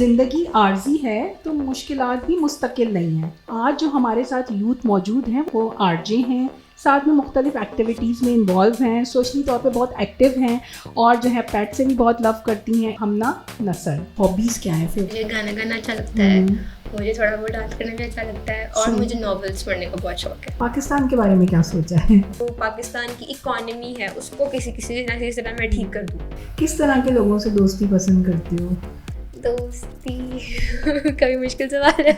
ज़िंदगी आर्जी है तो मुश्किलात भी मुस्तकिल नहीं हैं। आज जो हमारे साथ यूथ मौजूद हैं वो आरजे हैं, साथ में मुख्तलिफ एक्टिविटीज़ में इन्वॉल्व हैं, सोशली तौर पे बहुत एक्टिव हैं और जो है पेट से भी बहुत लव करती हैं। हमना नसर, हॉबीज़ क्या हैं फिर? मुझे गाना गाना अच्छा लगता है, मुझे थोड़ा बहुत डांस करना भी अच्छा लगता है और मुझे नॉवेल्स पढ़ने का बहुत शौक है। पाकिस्तान के बारे में क्या सोचा है? तो पाकिस्तान की इकॉनमी है उसको किसी तरह मैं ठीक कर दूँ। किस तरह के लोगों से दोस्ती पसंद करती हो? दोस्ती कभी मुश्किल सवाल है।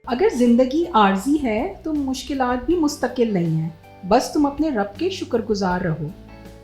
अगर ज़िंदगी आर्जी है तो मुश्किलात भी मुस्तकिल नहीं हैं, बस तुम अपने रब के शुक्रगुजार रहो।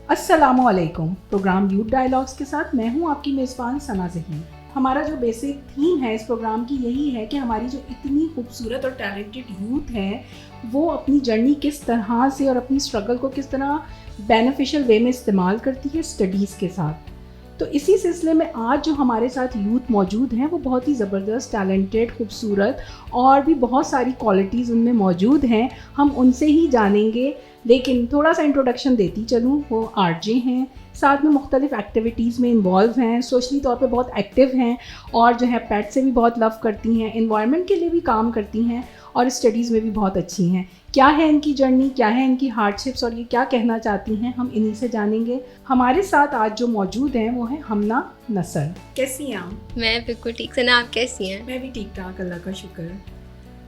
अस्सलामु अलैकुम। प्रोग्राम यूथ डायलॉग्स के साथ मैं हूँ आपकी मेज़बान सना ज़हीर। हमारा जो बेसिक थीम है इस प्रोग्राम की यही है कि हमारी जो इतनी खूबसूरत और टैलेंटेड यूथ है वो अपनी जर्नी किस तरह से और अपनी स्ट्रगल को किस तरह बेनिफिशियल वे में इस्तेमाल करती है स्टडीज़ के साथ। तो इसी सिलसिले में आज जो हमारे साथ यूथ मौजूद हैं वो बहुत ही ज़बरदस्त, टैलेंटेड, खूबसूरत और भी बहुत सारी क्वालिटीज़ उनमें मौजूद हैं। हम उनसे ही जानेंगे, लेकिन थोड़ा सा इंट्रोडक्शन देती चलूँ। वो आरजे हैं, साथ में मुख्तलिफ एक्टिविटीज़ में इन्वॉल्व हैं, सोशली तौर पे बहुत एक्टिव हैं और जो है पेट से भी बहुत लव करती हैं, इन्वायरमेंट के लिए भी काम करती हैं और स्टडीज़ में भी बहुत अच्छी हैं। क्या है इनकी जर्नी, क्या है इनकी हार्डशिप्स और ये क्या कहना चाहती हैं, हम इन्हीं से जानेंगे। हमारे साथ आज जो मौजूद हैं वो है हमना नसर। कैसी हैं आप? मैं बिल्कुल ठीक। सना, आप कैसी हैं? मैं भी ठीक ठाक, अल्लाह का शुक्र।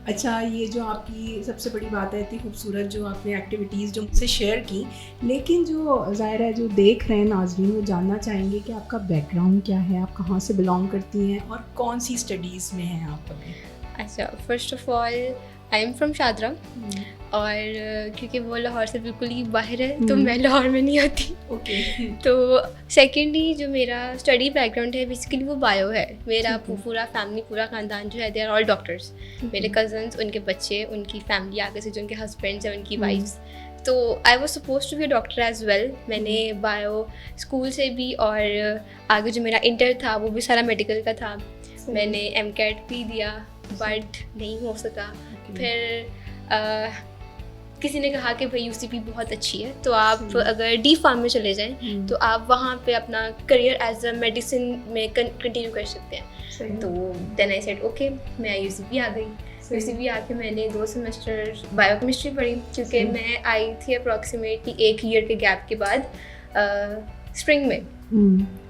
अच्छा, ये जो आपकी सबसे बड़ी बात है, इतनी खूबसूरत जो आपने एक्टिविटीज़ जो मुझसे शेयर की, लेकिन जो ज़ाहिर है जो देख रहे हैं नाज़रीन वो जानना चाहेंगे कि आपका बैकग्राउंड क्या है, आप कहाँ से बिलोंग करती हैं और कौन सी स्टडीज़ में हैं आप अभी? अच्छा, first of all I am from Shahdara और क्योंकि वो लाहौर से बिल्कुल ही बाहर है तो मैं लाहौर में नहीं आती। ओके। तो सेकेंडली जो मेरा स्टडी बैकग्राउंड है बेसिकली वो बायो है। मेरा पूरा फैमिली, पूरा ख़ानदान जो है दे आर ऑल डॉक्टर्स। मेरे कज़न्स, उनके बच्चे, उनकी फैमिली आगे से जो उनके हस्बैंड्स हैं, उनकी वाइफ्स। तो I was suppose to be a doctor as well. मैंने बायो स्कूल से भी और आगे जो मेरा इंटर था वो भी सारा मेडिकल का था। मैंने एमकैट भी दिया बट नहीं हो सका। फिर किसी ने कहा कि भाई यूसीपी बहुत अच्छी है तो आप अगर डी फार्म में चले जाएं तो आप वहाँ पे अपना करियर एज अ मेडिसिन में कंटिन्यू कर सकते हैं। तो देन आई सेड ओके, मैं यूसीपी आ गई। यूसीपी आके मैंने 2 सेमेस्टर बायोकेमिस्ट्री पढ़ी क्योंकि मैं आई थी अप्रॉक्सीमेटली 1 ईयर के गैप के बाद स्प्रिंग में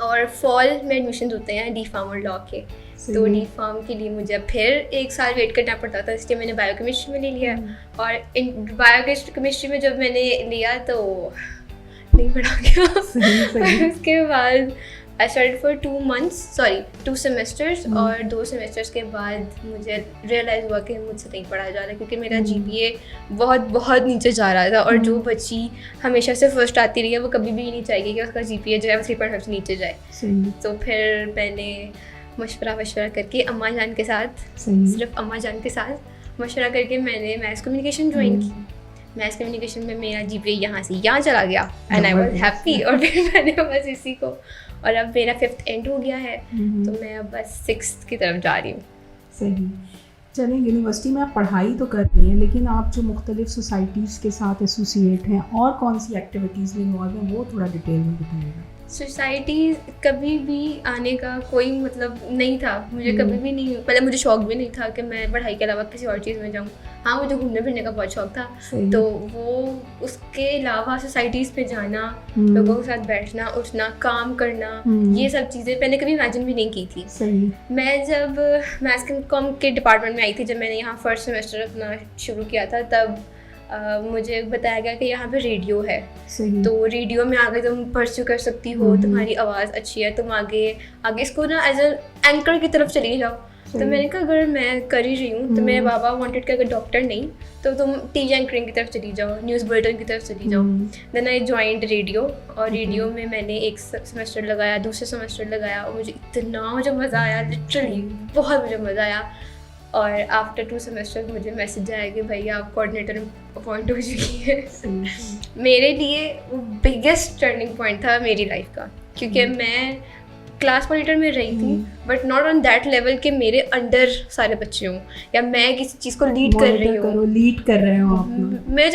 और फॉल में एडमिशन होते हैं डी फार्म और लॉ के। तो डी फार्म के लिए मुझे फिर 1 साल वेट करना पड़ता था, इसलिए मैंने बायोकेमिस्ट्री में ले लिया। और इन बायोकेमिस्ट्री में जब मैंने लिया तो नहीं पढ़ा गया। उसके बाद आई स्टडीड फॉर 2 सेमेस्टर्स और 2 सेमेस्टर्स के बाद मुझे रियलाइज़ हुआ कि मुझसे नहीं पढ़ा जा रहा क्योंकि मेरा जीपीए बहुत नीचे जा रहा था। और जो बच्ची हमेशा से फर्स्ट आती रही है वो कभी भी नहीं चाहेगी कि उसका जीपीए जो है 3.5 से नीचे जाए। तो फिर मैंने मशवरा करके अम्मा जान के साथ, सिर्फ अम्मा जान के साथ मशवरा करके मैंने मैथ्स कम्युनिकेशन ज्वाइन की। मैथ्स कम्युनिकेशन में मेरा जीपीए यहाँ से यहाँ चला गया एंड आई वाज हैप्पी। और फिर मैंने बस इसी को, और अब मेरा 5th एंड हो गया है तो मैं अब बस 6th की तरफ जा रही हूँ। सही। चलें, यूनिवर्सिटी में आप पढ़ाई तो कर रही हैं लेकिन आप जो मुख्तलिफ सोसाइटीज़ के साथ एसोसिएट हैं और कौन सी एक्टिविटीज़ में इन्वॉल्व हैं वो थोड़ा डिटेल में बताइएगा। सोसाइटी कभी भी आने का कोई मतलब नहीं था मुझे, कभी भी नहीं। पहले मुझे शौक भी नहीं था कि मैं पढ़ाई के अलावा किसी और चीज़ में जाऊँ। हाँ, मुझे घूमने फिरने का बहुत शौक था। तो वो उसके अलावा सोसाइटीज़ पे जाना, लोगों के साथ बैठना, उठना, काम करना, ये सब चीज़ें मैंने कभी इमेजिन भी नहीं की थी। मैं जब मैथ्स कॉम के डिपार्टमेंट में आई थी, जब मैंने यहाँ फर्स्ट सेमेस्टर अपना शुरू किया था, तब मुझे बताया गया कि यहाँ पे रेडियो है। तो रेडियो में आगे तुम परस्यू कर सकती हो, तुम्हारी आवाज़ अच्छी है, तुम आगे इसको ना एज एन एंकर की तरफ चली जाओ। तो मैंने कहा अगर मैं कर ही रही हूँ तो मेरे बाबा वांटेड कि अगर डॉक्टर नहीं तो तुम टीवी एंकरिंग की तरफ चली जाओ, न्यूज़ बुलेटिन की तरफ चली जाओ। देन आई ज्वाइंड रेडियो और रेडियो में मैंने 1 सेमेस्टर लगाया, दूसरे सेमेस्टर लगाया और मुझे मज़ा आया, लिटरली बहुत मुझे मज़ा आया। और आफ्टर 2 सेमेस्टर मुझे मैसेज आया कि भैया आप कोऑर्डिनेटर अपॉइंट हो चुकी है। मेरे लिए वो बिगेस्ट टर्निंग पॉइंट था मेरी लाइफ का, क्योंकि मैं क्लास मॉनिटर में रही थी, but not on that level कि मेरे अंडर सारे बच्चे हों या मैं किसी चीज़ को लीड कर रही हूँ, लीड कर रहे हो आप।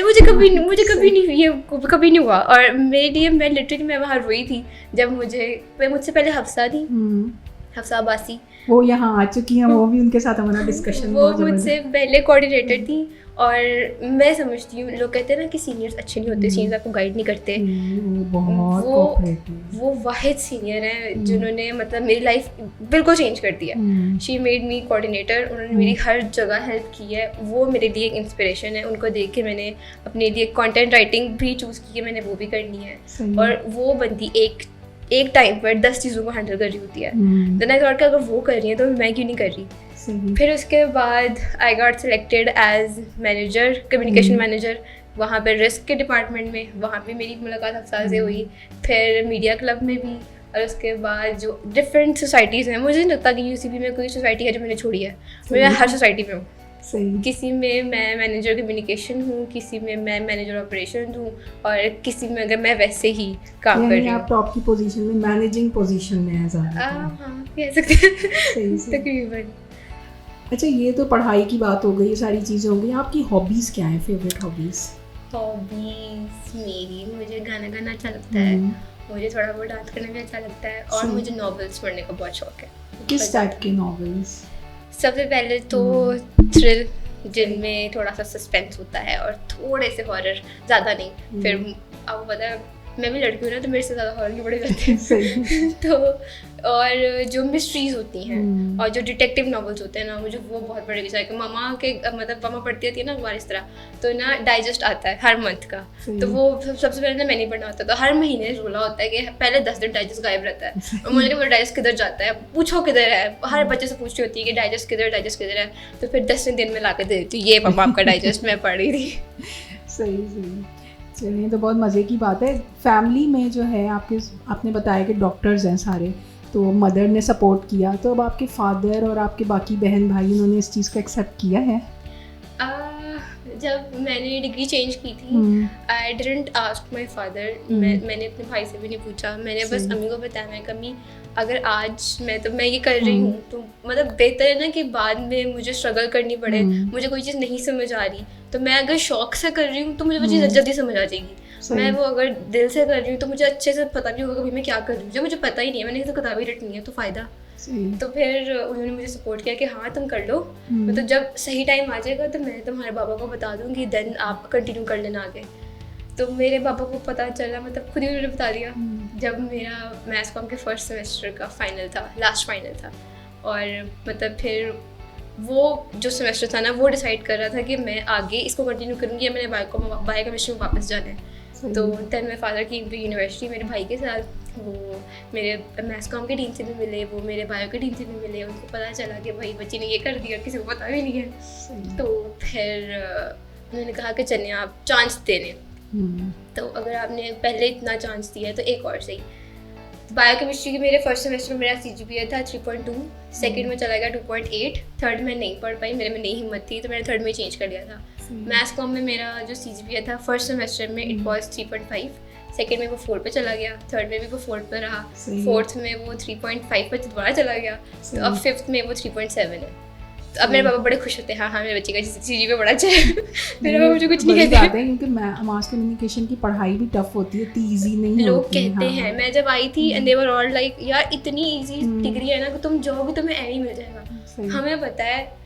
मुझे कभी नहीं ये कभी नहीं हुआ। और मेरे लिए मैं वहाँ रोई थी जब मुझसे पहले हफ्सा थी, हफ्सा अब्बासी, वो यहाँ आ चुकी हैं, वो भी उनके साथ हमारा डिस्कशन, वो मुझसे पहले कोऑर्डिनेटर थी। और मैं समझती हूँ, लोग कहते हैं ना कि सीनियर्स अच्छे नहीं होते, सीनियर्स आपको गाइड नहीं करते, वो वाहिद सीनियर हैं जिन्होंने मतलब मेरी लाइफ बिल्कुल चेंज कर दिया। शी मेड मी कोऑर्डिनेटर, उन्होंने मेरी हर जगह हेल्प की है, वो मेरे लिए एक इंस्पिरेशन है। उनको देख के मैंने अपने लिए कंटेंट राइटिंग भी चूज़ की है, मैंने वो भी करनी है। और वो बंदी एक टाइम पर 10 चीज़ों को हैंडल कर रही होती है। देन आई थॉट कि अगर वो कर रही है तो मैं क्यों नहीं कर रही। फिर उसके बाद I got selected as manager, communication manager, वहाँ पे रिस्क के डिपार्टमेंट में, वहाँ पे मेरी मुलाकात अफसार से हुई। फिर मीडिया क्लब में भी, और उसके बाद जो डिफरेंट सोसाइटीज़ हैं, मुझे नहीं लगता कि यूसीबी में कोई सोसाइटी है जो मैंने छोड़ी है, मैं हर सोसाइटी में हूँ। किसी में मैं मैनेजर कम्युनिकेशन हूँ, किसी में मैं मैनेजर ऑपरेशन हूँ, और किसी में अगर मैं वैसे ही काम कर रही हूँ। आप टॉप की पोजीशन में, मैनेजिंग पोजीशन में है ज़्यादा। हाँ, कह सकते हैं तकरीबन। अच्छा, ये तो पढ़ाई की बात हो गई, ये सारी चीज़ें हो गई। आपकी हॉबीज़ क्या हैं, फेवरेट हॉबीज़? हॉबीज़ मेरी, मुझे गाना गाना अच्छा लगता है, मुझे थोड़ा बहुत डांस करना भी अच्छा लगता है, और मुझे नॉवेल्स पढ़ने का बहुत शौक है। किस टाइप के नॉवेल्स? सबसे पहले तो थ्रिल, जिनमें थोड़ा सा सस्पेंस होता है और थोड़े से हॉरर, ज़्यादा नहीं। फिर आपको पता है मैं भी लड़की हूँ ना, तो मेरे से ज़्यादा हॉरर के बड़े जाते हैं तो और जो मिस्ट्रीज होती हैं और जो डिटेक्टिव नॉवेल्स होते हैं ना, मुझे वो बहुत बड़े विचार के मामा के मतलब मामा पढ़ती रहती है ना अखबार इस तरह, तो ना डाइजेस्ट आता है हर मंथ का, तो वो सबसे पहले ना मैंने पढ़ना होता है। तो हर महीने रोला होता है कि पहले 10 दिन डाइजेस्ट गायब रहता है, और मुझे मेरा डाइजेस्ट किधर जाता है, पूछो किधर है, हर बच्चे से पूछती होती है कि डाइजेस्ट किधर है, तो फिर 10 दिन में ला के दे देती हूँ, ये पापा आपका डाइजेस्ट मैं पढ़ रही थी। सही। चलिए, तो बहुत मज़े की बात है। फैमिली में जो है आपने बताया कि डॉक्टर्स हैं सारे, तो मदर ने सपोर्ट किया, तो अब आपके फादर और आपके बाकी बहन भाई उन्होंने इस चीज़ को एक्सेप्ट किया है? जब मैंने डिग्री चेंज की थी, I didn't ask my father, मैंने अपने भाई से भी नहीं पूछा, मैंने बस अम्मी को बताया, मैं कमी अगर आज मैं ये कर रही हूँ तो मतलब बेहतर है ना कि बाद में मुझे स्ट्रगल करनी पड़े, मुझे कोई चीज़ नहीं समझ आ रही, तो मैं अगर शौक से कर रही हूँ तो मुझे वो चीज़ जल्दी समझ आ जाएगी। मैं वो अगर दिल से कर रही हूँ तो मुझे अच्छे से पता भी होगा कभी मैं क्या कर रही हूँ, जो मुझे पता ही नहीं है, मैंने किसी किताबें रटनी है तो फ़ायदा। तो फिर उन्होंने मुझे सपोर्ट किया कि हाँ तुम कर लो, मतलब जब सही टाइम आ जाएगा तो मैं तुम्हारे पापा को बता दूँगी, देन आप कंटिन्यू कर लेना आगे। तो मेरे पापा को पता चला, मतलब खुद ही उन्होंने बता दिया जब मेरा मैथ्स कॉम के फर्स्ट सेमेस्टर का फाइनल था, लास्ट फाइनल था, और मतलब फिर वो जो सेमेस्टर था ना वो डिसाइड कर रहा था कि मैं आगे इसको कंटिन्यू करूँगी या मैंने बायोकेमिस्ट्री में वापस जाना है। तो देन मेरे फादर की यूनिवर्सिटी मेरे भाई के साथ, वो मेरे मैथ्स कॉम के डीन से भी मिले, वो मेरे बायो के डीन से भी मिले, उनको पता चला कि भाई बच्ची ने ये कर दिया, किसी को पता भी नहीं है। तो फिर उन्होंने कहा कि चलिए आप चांस दे लें, तो अगर आपने पहले इतना चांस दिया है तो एक और सही। बायोकेमिस्ट्री के मेरे फर्स्ट सेमेस्टर में मेरा CGPA था 3.2, सेकंड में चला गया 2.8, थर्ड में नहीं पढ़ पाई, मेरे में नहीं हिम्मत थी, तो मैंने थर्ड में चेंज कर लिया था। मैथ्स कॉम में मेरा जो CGPA था फर्स्ट सेमेस्टर में इट वाज 3.5, सेकंड में वो 4 पे चला गया, थर्ड में भी वो 4 पे रहा, फोर्थ में वो 3.5 पे दोबारा चला गया, तो अब फिफ्थ में वो 3.7 है। तो अब मेरे पापा बड़े खुश होते हैं, हाँ मेरे बच्चे का CGPA बड़ा अच्छा है। मेरे पापा मुझे कुछ नहीं कहते हैं, क्योंकि मास कम्युनिकेशन की पढ़ाई भी टफ होती है, इतनी इजी नहीं होती। लोग कहते हैं, मैं जब आई थी and they were all like यार इतनी इजी डिग्री है ना कि तुम जाओगे तुम्हें ऐ ही मिल जाएगा। हमें पता है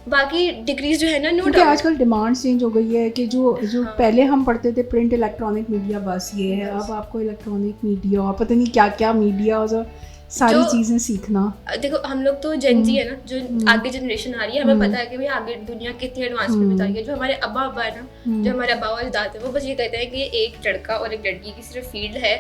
बाकी डिग्रीज जो है ना, नो डाउट आजकल डिमांड चेंज हो गई है कि जो पहले हम पढ़ते थे प्रिंट इलेक्ट्रॉनिक मीडिया, बस ये है, अब आपको इलेक्ट्रॉनिक मीडिया और पता नहीं क्या क्या मीडिया और सारी चीज़ें सीखना। देखो हम लोग तो जेनजी है ना, जो आगे जनरेशन आ रही है, हमें पता है कि भाई आगे दुनिया कितनी एडवांसमेंट बता रही है। जो हमारे अब्बा है ना, जो हमारे अब्बा और दादा है, वो बस ये कहते हैं कि एक लड़का और एक लड़की की सिर्फ फील्ड है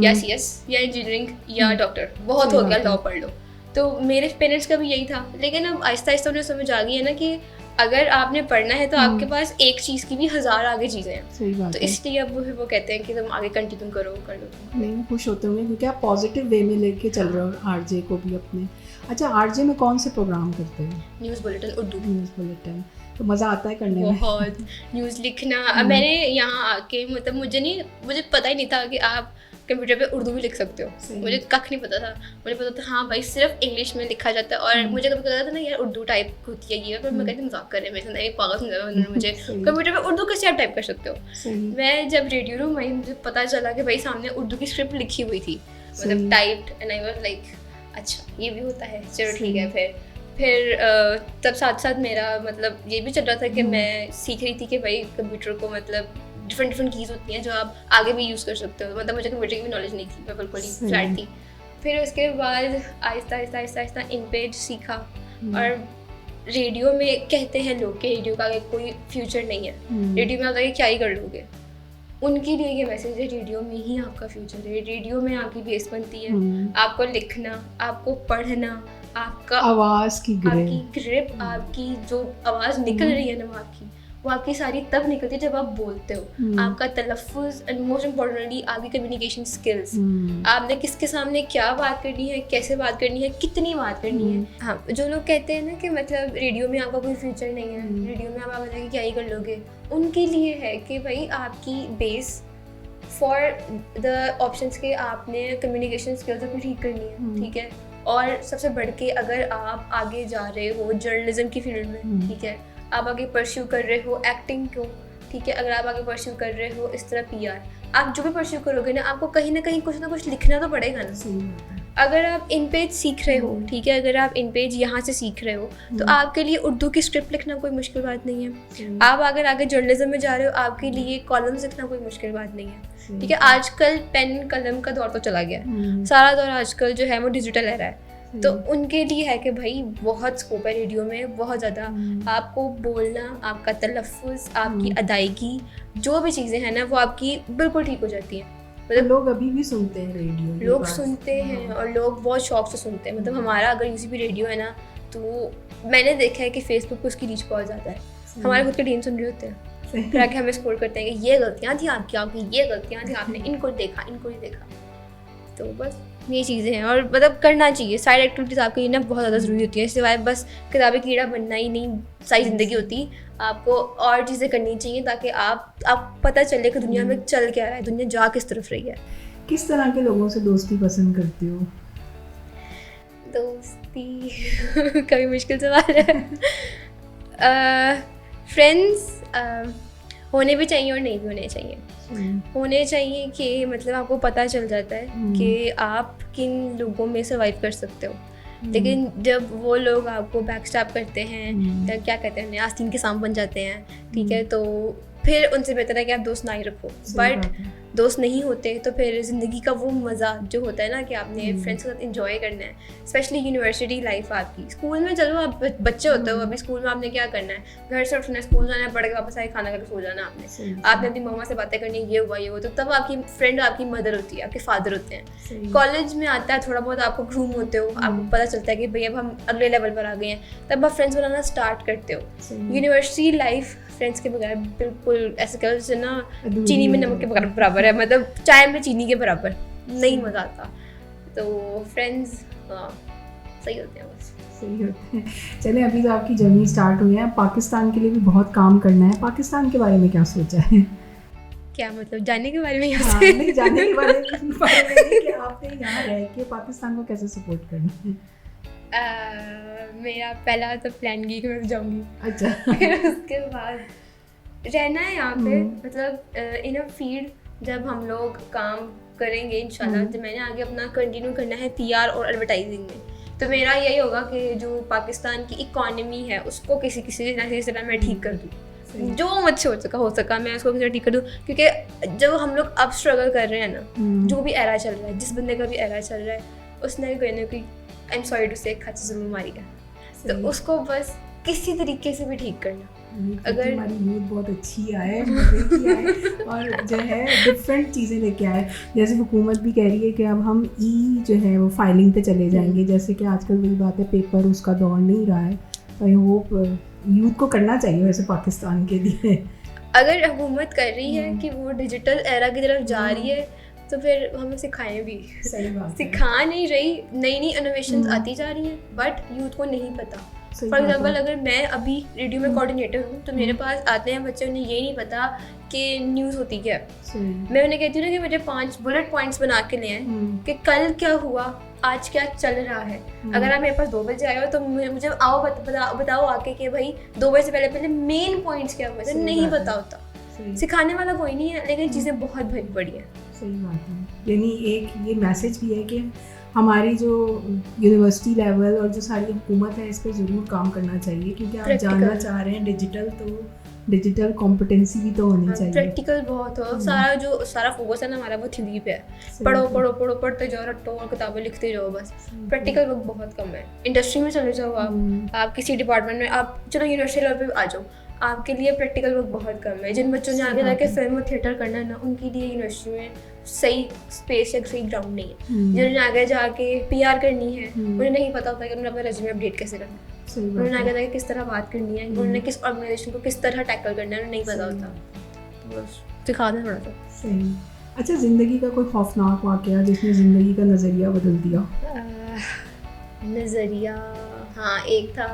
या CS या इंजीनियरिंग या डॉक्टर, बहुत हो गया, लॉ पढ़ लो। तो मेरे पेरेंट्स का भी यही था, लेकिन अब आहिस्ता आहिस्ता उन्हें समझ आ गई है ना कि अगर आपने पढ़ना है तो आपके पास एक चीज़ की भी 1000 आगे चीज़ें हैं। सही बात तो इसलिए अब वो कहते हैं कि तुम आगे कंटिन्यू कर लो। नहीं, खुश होते होंगे क्योंकि आप पॉजिटिव वे में लेके चल रहे हो आरजे को भी अपने। अच्छा, आरजे में कौन से प्रोग्राम करते हैं? News bulletin, Urdu news bulletin. तो मज़ा आता है करने में? बहुत। न्यूज़ लिखना, मैंने यहाँ आके मतलब मुझे पता ही नहीं था कि आप कंप्यूटर पे उर्दू भी लिख सकते हो। मुझे कख नहीं पता था, मुझे पता था हाँ भाई सिर्फ इंग्लिश में लिखा जाता है। और मुझे कभी पता था ना यार उर्दू टाइप होती है ये, पर मैं कहती मजाक कर रहे हैं मेरे साथ, नहीं पागल समझा उन्होंने मुझे। कंप्यूटर पे उर्दू कैसे आप टाइप कर सकते हो। मैं जब रेडियो रूम आई मुझे पता चला कि भाई सामने उर्दू की स्क्रिप्ट लिखी हुई थी, मतलब typed, and I was like अच्छा ये भी होता है, चलो ठीक है। फिर तब साथ साथ मेरा मतलब ये भी चल रहा था कि मैं सीख रही थी कि भाई कंप्यूटर को मतलब डिफरेंट कीज़ होती हैं जो आप आगे भी यूज़ कर सकते हो। मतलब मुझे कंप्यूटर की भी नॉलेज नहीं थी, मैं बिल्कुल ही फ्लैट थी। फिर उसके बाद आहिस्ता इन पेज सीखा। और रेडियो में कहते हैं लोग कि रेडियो का कोई फ्यूचर नहीं है, रेडियो में आप जाके क्या ही कर लोगे। उनके लिए ये मैसेज है रेडियो में ही आपका फ्यूचर है, रेडियो में आपकी बेस बनती है। आपको लिखना, आपको पढ़ना, आपका आवाज़ की ग्रिप, आपकी जो आवाज़ निकल रही है ना आपकी, वो आपकी सारी तब निकलती है जब आप बोलते हो। आपका तलफ़ुज़ एंड मोस्ट इम्पोर्टेंटली आपकी कम्युनिकेशन स्किल्स, आपने किसके सामने क्या बात करनी है, कैसे बात करनी है, कितनी बात करनी है। हाँ, जो लोग कहते हैं ना कि मतलब रेडियो में आपका कोई फ्यूचर नहीं है, रेडियो में आप आगे जाके क्या ही कर लोगे, उनके लिए है कि भाई आपकी बेस फॉर द ऑप्शंस के आपने कम्युनिकेशन स्किल्स अपनी ठीक करनी है, ठीक है। और सबसे बढ़ के अगर आप आगे जा रहे हो जर्नलिज्म की फील्ड में, ठीक है, आप आगे परस्यू कर रहे हो एक्टिंग को, ठीक है, अगर आप आगे परस्यू कर रहे हो इस तरह PR, आप जो भी परस्यू करोगे ना आपको कहीं ना कहीं कुछ ना कुछ लिखना तो पड़ेगा ना। अगर आप इन पेज सीख रहे हो, ठीक है, अगर आप इन पेज यहाँ से सीख रहे हो तो आपके लिए उर्दू की स्क्रिप्ट लिखना कोई मुश्किल बात नहीं है। आप अगर आगे जर्नलिज्म में जा रहे हो आपके लिए कॉलम्स लिखना कोई मुश्किल बात नहीं है, ठीक है। आजकल पेन कलम का दौर तो चला गया, सारा दौर आजकल जो है वो डिजिटल है रहा है। तो उनके लिए है कि भाई बहुत स्कोप है रेडियो में, बहुत ज़्यादा। आपको बोलना, आपका तलफ़ुज़, आपकी अदायगी, जो भी चीज़ें हैं ना वो आपकी बिल्कुल ठीक हो जाती हैं। मतलब लोग अभी भी सुनते हैं रेडियो, लोग सुनते हैं और लोग बहुत शौक से सुनते हैं। मतलब हमारा अगर UCP रेडियो है ना तो मैंने देखा है कि फेसबुक पे उसकी रीच बहुत ज़्यादा है। हमारे खुद के टीम सुन रहे होते हैं, फिर आके हमें स्कोर करते हैं कि ये गलतियाँ थी आपकी, ये गलतियाँ थी आपने, इनको देखा, इनको नहीं देखा। तो बस ये चीज़ें हैं। और मतलब करना चाहिए, साइड एक्टिविटीज़ आपके लिए ना बहुत ज़्यादा ज़रूरी होती है। सिवाय बस किताबी कीड़ा बनना ही नहीं सारी ज़िंदगी होती, आपको और चीज़ें करनी चाहिए ताकि आप पता चले कि दुनिया में चल क्या रहा है, दुनिया जा किस तरफ रही है। किस तरह के लोगों से दोस्ती पसंद करते हो? दोस्ती कभी मुश्किल सवाल है। फ्रेंड्स होने भी चाहिए और नहीं भी होने चाहिए। होने चाहिए कि मतलब आपको पता चल जाता है कि आप किन लोगों में सर्वाइव कर सकते हो। लेकिन जब वो लोग आपको बैकस्टैब करते हैं या क्या कहते हैं आस्तीन के सांप बन जाते हैं, ठीक है, तो फिर उनसे बेहतर है कि आप दोस्त ना ही रखो। बट दोस्त नहीं होते तो फिर ज़िंदगी का वो मज़ा जो होता है ना कि आपने फ्रेंड्स के साथ एंजॉय करना है, स्पेशली यूनिवर्सिटी लाइफ आपकी। स्कूल में चलो आप बच्चे होते हो, अभी स्कूल में आपने क्या करना है, घर से उठना है, स्कूल जाना है, पढ़ के वापस आए, खाना खा के सो जाना। आपने अपनी मम्मा से बातें करनी, ये हुआ ये हुआ, तो तब आपकी फ्रेंड आपकी मदर होती है, आपके फादर होते हैं। कॉलेज में आता है थोड़ा बहुत आपको ग्रूम होते हो, आपको पता चलता है कि भैया अब हम अगले लेवल पर आ गए हैं, तब आप फ्रेंड्स बनाना स्टार्ट करते हो। यूनिवर्सिटी लाइफ फ्रेंड्स के बगैर बिल्कुल ऐसे कह लो ना चीनी में नमक के बराबर है, मतलब चाय में चीनी के बराबर नहीं मज़ा आता। तो फ्रेंड्स सही होते हैं, बस सही होते हैं। चलिए, अभी तो आपकी जर्नी स्टार्ट हुई है, पाकिस्तान के लिए भी बहुत काम करना है। पाकिस्तान के बारे में क्या सोचा है? क्या मतलब जाने के बारे में? हाँ, नहीं जाने के बारे में कि आपने यहाँ रह के पाकिस्तान को कैसे सपोर्ट करना है? मेरा पहला तो प्लान की कि मैं जाऊँगी। अच्छा। फिर उसके बाद रहना है यहाँ पे, मतलब इन अ फील्ड जब हम लोग काम करेंगे इंशाल्लाह, तो मैंने आगे अपना कंटिन्यू करना है PR और एडवर्टाइजिंग में। तो मेरा यही होगा कि जो पाकिस्तान की इकॉनमी है उसको किसी ना किसी तरह मैं ठीक कर दूँ, जो मुझसे हो सका मैं उसको किसी तरह ठीक कर दूँ। क्योंकि जब हम लोग अब स्ट्रगल कर रहे हैं ना, जो भी एरा चल रहा है, जिस बंदे का भी एरा चल रहा है, उसने कोई ना कोई आई एम सॉरी टू से खच ज़रूर मारी है, तो उसको बस किसी तरीके से भी ठीक करना। अगर हमारी यूथ बहुत अच्छी आए और जो है डिफरेंट चीज़ें लेके आए, जैसे हुकूमत भी कह रही है कि अब हम जो है वो फाइलिंग पे चले जाएंगे, जैसे कि आजकल वही बात है, पेपर उसका दौर नहीं रहा है। तो आई होप यूथ को करना चाहिए वैसे पाकिस्तान के लिए। अगर हुकूमत कर रही है कि वो डिजिटल एरा की तरफ जा रही है तो फिर हमें सिखाएं भी। सही बात है। सिखा नहीं रही, नई इनोवेशंस आती जा रही हैं, बट यूथ को नहीं पता। सही फॉर बात है। एग्जाम्पल अगर मैं अभी रेडियो में कोऑर्डिनेटर हूँ तो मेरे पास आते हैं बच्चे, उन्हें ये नहीं पता कि न्यूज़ होती क्या है। सही। मैं उन्हें कहती हूँ ना कि मुझे 5 बुलेट पॉइंट्स बना के ले आए कि कल क्या हुआ, आज क्या चल रहा है। अगर आप मेरे पास 2 बजे आए हो तो मुझे आओ बताओ आके कि भाई 2 बजे से पहले मेन पॉइंट्स क्या हुए थे। नहीं पता होता, सिखाने वाला कोई नहीं है, लेकिन चीज़ें बहुत बड़ी हैं। सही बात है। यानी एक ये मैसेज भी है कि हमारी जो यूनिवर्सिटी लेवल और जो सारी हुकूमत है इस पर ज़रूर काम करना चाहिए, क्योंकि आप जानना चाह रहे हैं डिजिटल, तो डिजिटल कॉम्पिटेंसी भी तो होनी चाहिए। प्रैक्टिकल बहुत हो, सारा फोकस है ना हमारा वो थ्योरी पे है। पढ़ो पढ़ते जाओ, रटो और किताबें लिखते जाओ बस। प्रैक्टिकल वर्क बहुत कम है। इंडस्ट्री में चले जाओ आप किसी डिपार्टमेंट में, आप चलो यूनिवर्सिटी लेवल पे आ जाओ, आपके लिए प्रैक्टिकल वर्क बहुत कम है। जिन बच्चों ने आगे जाके फिल्म और थिएटर करना है ना, उनके लिए यूनिवर्सिटी में सही स्पेस या सही ग्राउंड नहीं है। जिन्होंने आगे जाके PR करनी है, उन्हें नहीं पता होता कि उन्होंने अपना रेज्यूमे अपडेट कैसे करना है, उन्होंने आगे जाके किस तरह बात करनी है, उन्होंने किस ऑर्गेनाइजेशन को किस तरह टैकल करना है, उन्हें नहीं पता होता। तो बस सिखाना पड़ा था। सही। अच्छा, ज़िंदगी का कोई खौफनाक वाक़या जिसने ज़िंदगी का नज़रिया बदल दिया? नज़रिया, हाँ एक था।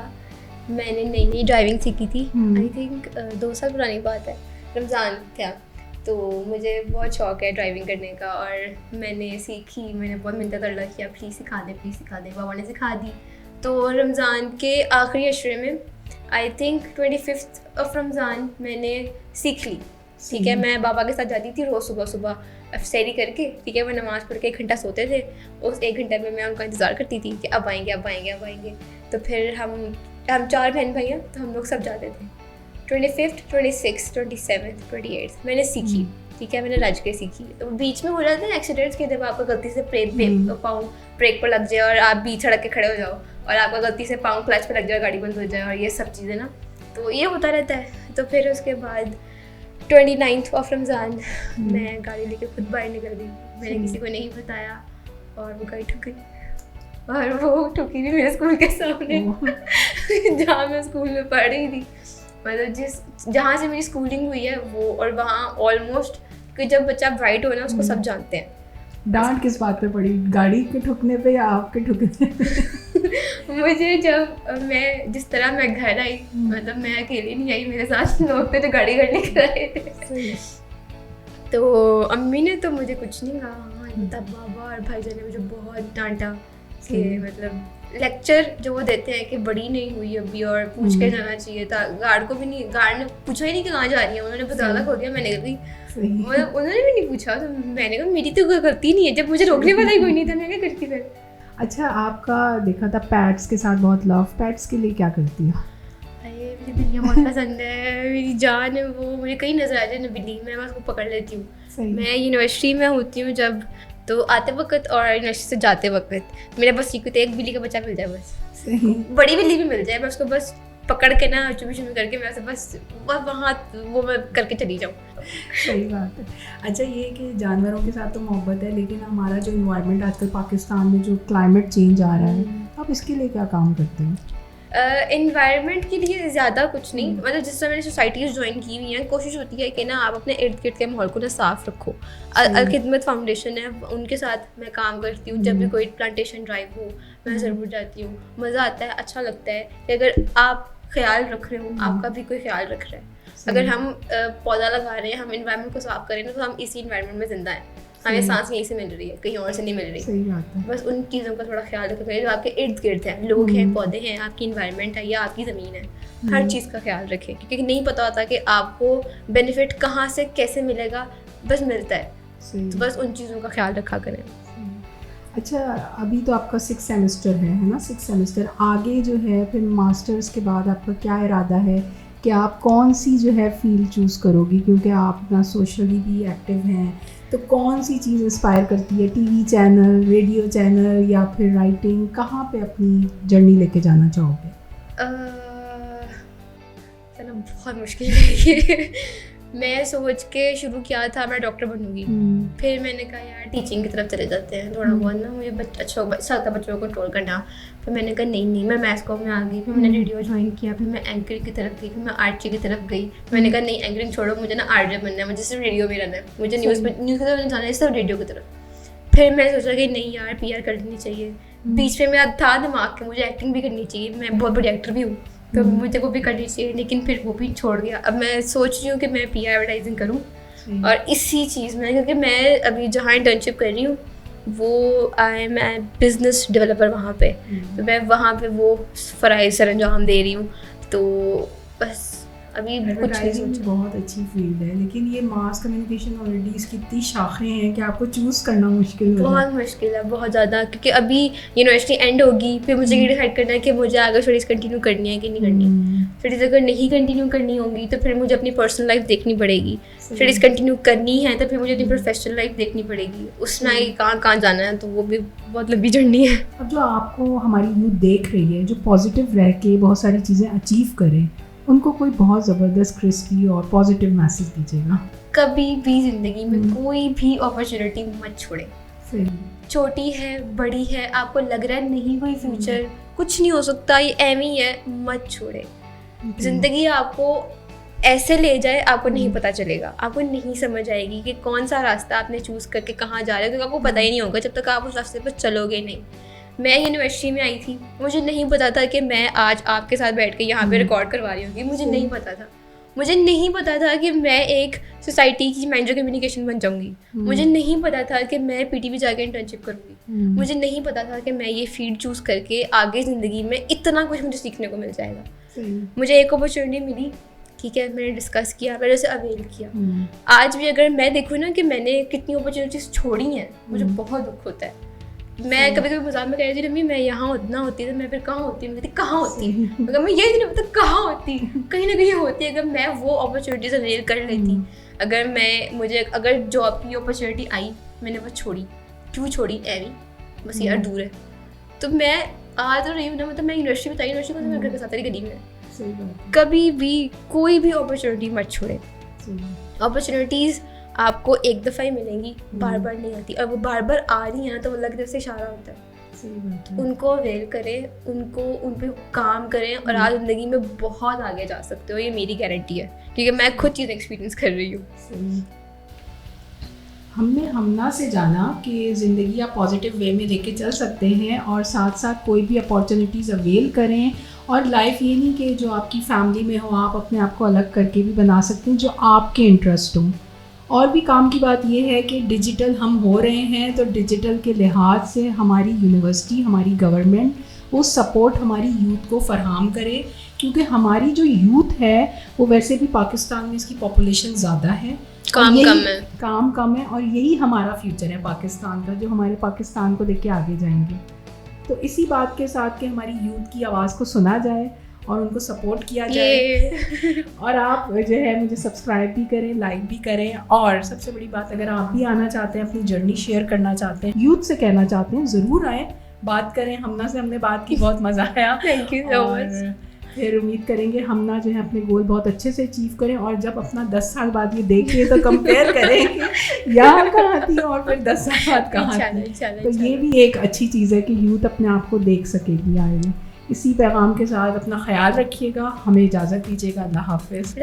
मैंने नई ड्राइविंग सीखी थी, आई थिंक 2 साल पुरानी बात है, रमज़ान था, तो मुझे बहुत शौक है ड्राइविंग करने का और मैंने सीखी। मैंने बहुत मिन्नत अल्लाह किया, प्लीज़ सिखा दे। बाबा ने सिखा दी। तो रमज़ान के आखिरी अशरे में, आई थिंक 25 रमज़ान मैंने सीख ली। ठीक है, मैं बाबा के साथ जाती थी रोज़ सुबह अफसरी करके। ठीक है, वो नमाज़ पढ़ के 1 घंटा सोते थे। उस 1 घंटे में मैं उनका इंतज़ार करती थी कि अब आएंगे। तो फिर हम 4 बहन भाई हैं, तो हम लोग सब जाते थे। 25, 26, 27, 28 मैंने सीखी। ठीक है, मैंने रज के सीखी। तो बीच में हो जाते हैं एक्सीडेंट्स के, जब आपका गलती से पाँव ब्रेक पर लग जाए और आप बीच सड़क के खड़े हो जाओ और आपका गलती से पाँव क्लच पर लग जाए, गाड़ी बंद हो जाए और ये सब चीज़ें ना, तो ये होता रहता है। तो फिर उसके बाद 29 रमज़ान मैं गाड़ी लेके खुद बाहर निकल गई। मैंने किसी को नहीं बताया और वो गाड़ी ठुक गई, और वो ठुकी भी मेरे स्कूल के सामने जहाँ मैं स्कूल में पढ़ रही थी। मतलब जहाँ से मेरी स्कूलिंग हुई है वो, और वहाँ ऑलमोस्ट कि जब बच्चा ब्राइट हो ना उसको सब जानते हैं। डांट किस बात पे पड़ी, गाड़ी के ठुकने पे या आपके ठुकने पे? मुझे जब मैं जिस तरह मैं घर आई, मतलब मैं अकेली नहीं आई, मेरे साथ लोग थे जो गाड़ी कर लेकर आए थे। तो अम्मी ने तो मुझे कुछ नहीं कहा, तब बाबा और भाईजान ने मुझे बहुत डांटा कि मतलब लेक्चर जो वो देते हैं कि बड़ी नहीं हुई अभी और पूछ के जाना चाहिए था। गार्ड को भी नहीं, गार्ड ने पूछा ही नहीं कि कहाँ जा रही है, उन्होंने बस ज़्यादा खो दिया। मैंने कहा मतलब उन्होंने भी नहीं पूछा, तो मैंने कहा मेरी तो कोई गलती नहीं है, जब मुझे रोकने वाला ही कोई नहीं था, मैं क्या करती फिर। अच्छा, आपका देखा था पैट्स के साथ बहुत लव, पैट्स के लिए क्या करती है? अरे मुझे बिल्लियाँ बहुत पसंद है, मेरी जान है वो। मुझे कहीं नजर आ जाए ना बिल्ली, मैं बस उसको पकड़ लेती हूँ। मैं यूनिवर्सिटी में होती हूँ जब, तो आते वक्त और यूनिवर्सिटी से जाते वक्त मेरा बस सीखते एक बिल्ली का बच्चा मिल जाए, बस बड़ी बिल्ली भी मिल जाए, मैं उसको बस पकड़ के ना चुमी करके मैं उसे बस वहाँ वो मैं करके चली जाऊँ। सही बात है। अच्छा, ये कि जानवरों के साथ तो मोहब्बत है, लेकिन हमारा जो इन्वायरमेंट आजकल पाकिस्तान में जो क्लाइमेट चेंज आ रहा है, आप इसके लिए क्या काम करते हैं? इन्वायरमेंट के लिए ज़्यादा कुछ नहीं, मतलब जिस तरह मैंने सोसाइटीज़ ज्वाइन की हुई हैं, कोशिश होती है कि ना आप अपने इर्द गिर्द के माहौल को ना साफ़ रखो। अल-खिदमत फाउंडेशन है, उनके साथ मैं काम करती हूँ। जब भी कोई प्लांटेशन ड्राइव हो मैं ज़रूर जाती हूँ। मज़ा आता है, अच्छा लगता है कि अगर आप ख्याल रख रहे हो, आपका भी कोई ख्याल रख रहा है। अगर हम पौधा लगा रहे हैं, हम इन्वायरमेंट को साफ़ करें तो हम इसी इन्वायरमेंट में ज़िंदा हैं। हमें सांस यहीं से मिल रही है, कहीं और से नहीं मिल रही। सही बात है। बस उन चीज़ों का थोड़ा ख्याल रखना चाहिए जो आपके इर्द गिर्द हैं, लोग हैं, पौधे हैं, आपकी इन्वायरमेंट है या आपकी ज़मीन है। हर चीज़ का ख्याल रखें, क्योंकि नहीं पता होता कि आपको बेनिफिट कहाँ से कैसे मिलेगा, बस मिलता है। तो बस उन चीज़ों का ख्याल रखा करें। अच्छा, अभी तो आपका 6 सेमेस्टर है ना? 6 सेमेस्टर आगे जो है, फिर मास्टर्स के बाद आपका क्या इरादा है कि आप कौन सी जो है फील्ड चूज़ करोगी? क्योंकि आप अपना सोशली भी एक्टिव हैं, तो कौन सी चीज़ इंस्पायर करती है? टीवी चैनल, रेडियो चैनल या फिर राइटिंग? कहाँ पे अपनी जर्नी लेके जाना चाहोगे? चलो बहुत मुश्किल है। मैं सोच के शुरू किया था मैं डॉक्टर बनूंगी, फिर मैंने कहा यार टीचिंग की तरफ चले जाते हैं, थोड़ा बहुत ना मुझे अच्छा था बच्चों को कंट्रोल करना। फिर मैंने कहा नहीं मैं मैथ्स कॉम में आ गई, फिर मैंने रेडियो ज्वाइन किया, फिर मैं एंकरिंग की तरफ गई, फिर मैं आर्ची की तरफ गई। मैंने कहा नहीं एंकरिंग छोड़ो, मुझे ना आरजे बनना है, मुझे सिर्फ रेडियो में रहना है, मुझे न्यूज़ की तरफ जाना है, सिर्फ रेडियो की तरफ। फिर मैंने सोचा कि नहीं यार PR कर लेनी चाहिए, बीच में मेरा था दिमाग कि मुझे एक्टिंग भी करनी चाहिए, मैं बहुत बड़ी एक्टर भी हूँ, तो मुझे वो भी करनी चाहिए, लेकिन फिर वो भी छोड़ दिया। अब मैं सोच रही हूँ कि मैं PR एडवर्टाइजिंग करूँ और इसी चीज़ में, क्योंकि मैं अभी जहाँ इंटर्नशिप कर रही हूँ वो मैं बिज़नेस डेवलपर वहाँ पे, तो मैं वहाँ पे वो फ़राइज़ सर अंजाम दे रही हूँ। तो बस अभी कुछ नहीं सोचा। बहुत अच्छी फील्ड है, लेकिन ये मास कम्युनिकेशन ऑलरेडी इसकी इतनी शाखें हैं कि आपको चूज़ करना मुश्किल हो बहुत मुश्किल है, बहुत ज़्यादा, क्योंकि अभी यूनिवर्सिटी एंड होगी, फिर मुझे ये डिसाइड करना है कि मुझे आगे स्टडीज़ कंटिन्यू करनी है कि नहीं करनी। स्टडीज़ अगर नहीं कंटिन्यू करनी होगी तो फिर मुझे अपनी पर्सनल लाइफ देखनी पड़ेगी, स्टडीज़ कंटिन्यू करनी है तो फिर मुझे अपनी प्रोफेशनल लाइफ देखनी पड़ेगी, उसमें कहाँ जाना है, तो वो भी बहुत लंबी जर्नी है। अब जो आपको हमारी यूथ देख रही है, जो पॉजिटिव रह के बहुत सारी चीज़ें अचीव करें, उनको कोई बहुत ज़बरदस्त क्रिस्पी और पॉजिटिव मैसेज दीजिएगा। कभी भी ज़िंदगी में कोई भी अपॉर्चुनिटी मत छोड़े, छोटी है बड़ी है, आपको लग रहा है नहीं कोई फ्यूचर, कुछ नहीं हो सकता, ये एम ही है, मत छोड़े। ज़िंदगी आपको ऐसे ले जाए, आपको नहीं पता चलेगा, आपको नहीं समझ आएगी कि कौन सा रास्ता आपने चूज़ करके कहाँ जा रहे हो, क्योंकि आपको पता ही नहीं होगा जब तक आप उस रास्ते पर चलोगे नहीं। मैं यूनिवर्सिटी में आई थी, मुझे नहीं पता था कि मैं आज आपके साथ बैठ के यहाँ पे रिकॉर्ड करवा रही हूँ, मुझे नहीं पता था। मुझे नहीं पता था कि मैं एक सोसाइटी की मैनेजर कम्युनिकेशन बन जाऊँगी, मुझे नहीं पता था कि मैं PTV जाके इंटर्नशिप करूँगी, मुझे नहीं पता था कि मैं ये फील्ड चूज़ करके आगे ज़िंदगी में इतना कुछ मुझे सीखने को मिल जाएगा। मुझे एक अपॉर्चुनिटी मिली, ठीक है, मैंने डिस्कस किया, मैंने उसे अवेल किया। आज भी अगर मैं देखूँ ना कि मैंने कितनी अपॉर्चुनिटीज़ छोड़ी हैं, मुझे बहुत दुख होता है। मैं कभी कभी मजाक में कह रही थी, मम्मी मैं यहाँ ना होती तो मैं फिर कहाँ होती, मैं कहती कहाँ होती, मगर मैं यही नहीं पता कहाँ होती, कहीं ना कहीं होती। अगर मैं वो अपॉर्चुनिटीज अवेल कर लेती, अगर मुझे अगर जॉब की अपॉर्चुनिटी आई, मैंने वो छोड़ी, क्यों छोड़ी, एवी बस यार दूर है, तो मैं आ तो रही हूँ ना, मतलब मैं यूनिवर्सिटी बताई, यूनिवर्सिटी को मेरे घर के साथ गली में। कभी भी कोई भी अपॉर्चुनिटी मत छोड़े। अपॉर्चुनिटीज़ आपको एक दफ़ा ही मिलेंगी, बार बार नहीं आती, और वो बार बार आ रही है ना तो अल्लाह की तरफ से इशारा होता है। उनको अवेल करें, उन पे काम करें, और आज ज़िंदगी में बहुत आगे जा सकते हो, ये मेरी गारंटी है, क्योंकि मैं खुद चीज़ एक्सपीरियंस कर रही हूँ। हमने हमना से जाना कि ज़िंदगी आप पॉजिटिव वे में लेके चल सकते हैं, और साथ साथ कोई भी अपॉर्चुनिटीज़ अवेल करें, और लाइफ ये नहीं कि जो आपकी फैमिली में हो आप अपने आप को अलग करके भी बना सकते हैं, जो आपके इंटरेस्ट हों। और भी काम की बात यह है कि डिजिटल हम हो रहे हैं, तो डिजिटल के लिहाज से हमारी यूनिवर्सिटी, हमारी गवर्नमेंट वो सपोर्ट हमारी यूथ को फराहम करे, क्योंकि हमारी जो यूथ है वो वैसे भी पाकिस्तान में इसकी पॉपुलेशन ज़्यादा है, काम कम है, और यही हमारा फ्यूचर है पाकिस्तान का, जो हमारे पाकिस्तान को देख के आगे जाएंगे। तो इसी बात के साथ कि हमारी यूथ की आवाज़ को सुना जाए और उनको सपोर्ट किया जाए, और आप जो है मुझे सब्सक्राइब भी करें, लाइक भी करें, और सबसे बड़ी बात, अगर आप भी आना चाहते हैं, अपनी जर्नी शेयर करना चाहते हैं, यूथ से कहना चाहते हैं, ज़रूर आएँ, बात करें। हमना से हमने बात की, बहुत मज़ा आया। Thank you so much. फिर उम्मीद करेंगे हमना जो है अपने गोल बहुत अच्छे से अचीव करें, और जब अपना 10 साल बाद ये देखें तो कंपेयर करें कि यहाँ कहाँ थी और फिर 10 साल बाद कहाँ थी। तो ये भी एक अच्छी चीज़ है कि यूथ अपने आप को देख सकेगी आगे। इसी पैगाम के साथ अपना ख्याल रखिएगा, हमें इजाज़त दीजिएगा। अल्लाह हाफ़िज़।